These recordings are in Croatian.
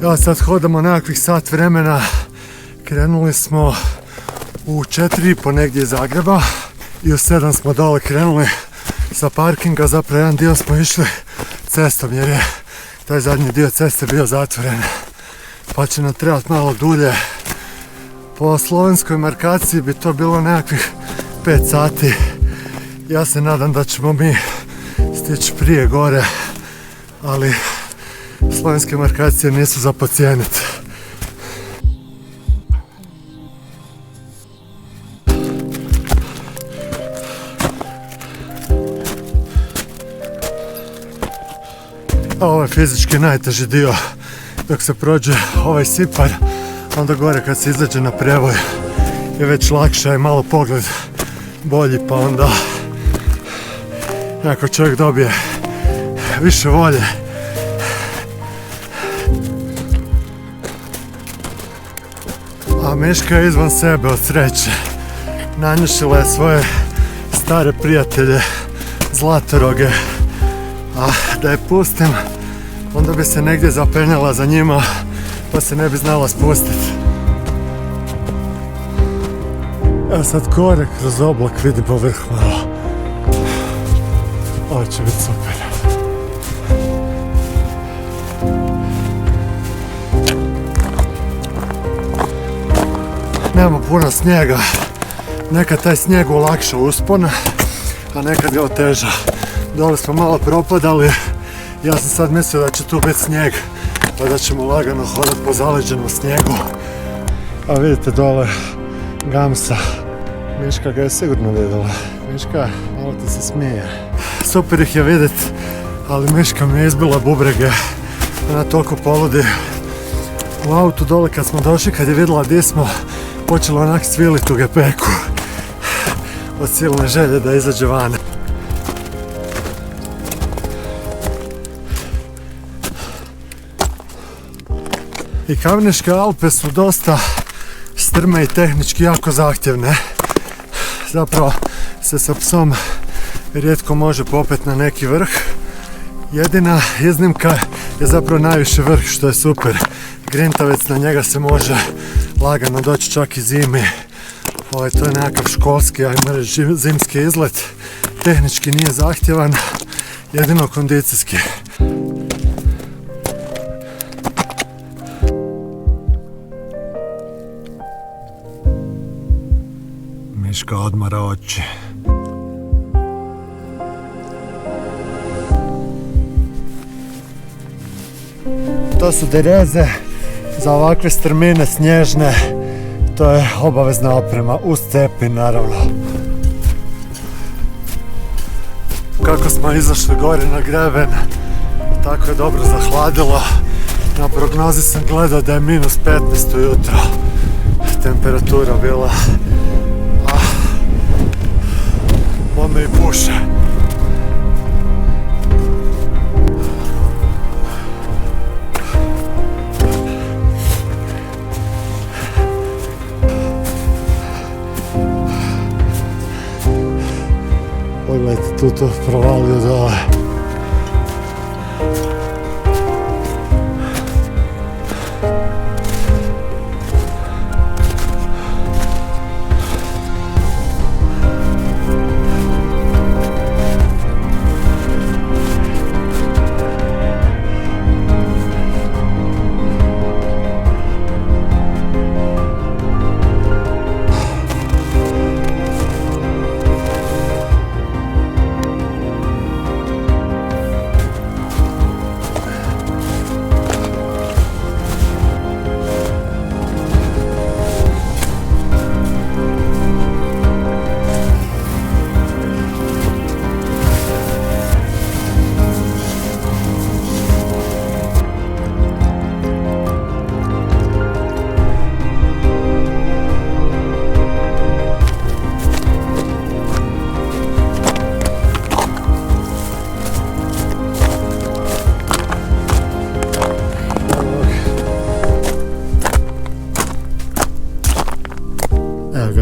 Evo sad hodamo nekakvih sat vremena. Krenuli smo u 4:30 negdje iz Zagreba i u 7 smo dole krenuli sa parkinga. Zapravo jedan dio smo išli cestom jer je taj zadnji dio ceste bio zatvoren, pa će nam trebati malo dulje. Po slovenskoj markaciji bi to bilo nekakvih 5 sati. Ja se nadam da ćemo mi stići prije gore, ali slovenske markacije nisu za podcijeniti. A ovo je fizički najteži dio dok se prođe ovaj sipar, onda gore kad se izađe na prevoj je već lakše i malo pogled bolji, pa onda nekako čovjek dobije više volje. A Miška je izvan sebe od sreće. Nanjušila je svoje stare prijatelje zlatoroge, a da je pustim onda bi se negdje zapenjala za njima pa se ne bi znala spustiti. Evo sad gore kroz oblak vidimo vrh malo. Ovo će biti super. Nema puno snijega. Nekad taj snijeg olakša uspon, a nekad ga oteža. Dole smo malo propadali. Ja sam sad mislio da će tu biti snijeg, pa da ćemo lagano hodati po zaleđenom snijegu. A vidite dole gamsa. Miška ga je sigurno vidjela. Miška, malo ti se smije. Super ih je vidjet, ali Miška mi je izbila bubrege. Ona toliko poludi. U autu dole kad smo došli, kad je vidjela gdje smo, počela onak cviliti u gepeku. Od silne želje da izađe van. I Kamniške Alpe su dosta strme i tehnički jako zahtjevne. Zapravo se sa psom rijetko može popeti na neki vrh. Jedina iznimka je zapravo najviši vrh, što je super. Grintavec, na njega se može lagano doći čak i zimi. To je nekakav školski, ajmo reći zimski izlet. Tehnički nije zahtjevan, jedino kondicijski. Miška odmara oči. To su dereze za ovakve strmine snježne. To je obavezna oprema, uz cepi naravno. Kako smo izašli gore na greben, tako je dobro zahladilo. Na prognozi sam gledao da je -15 ujutro temperatura bila. Bome i puše. Pogledajte, tu to provalio dole.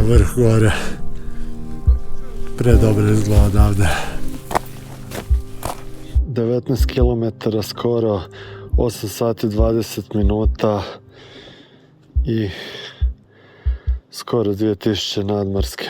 Vrh gore, predobro izgleda odavde. 19 km skoro 8 sati 20 minuta i skoro 2000 nadmorske.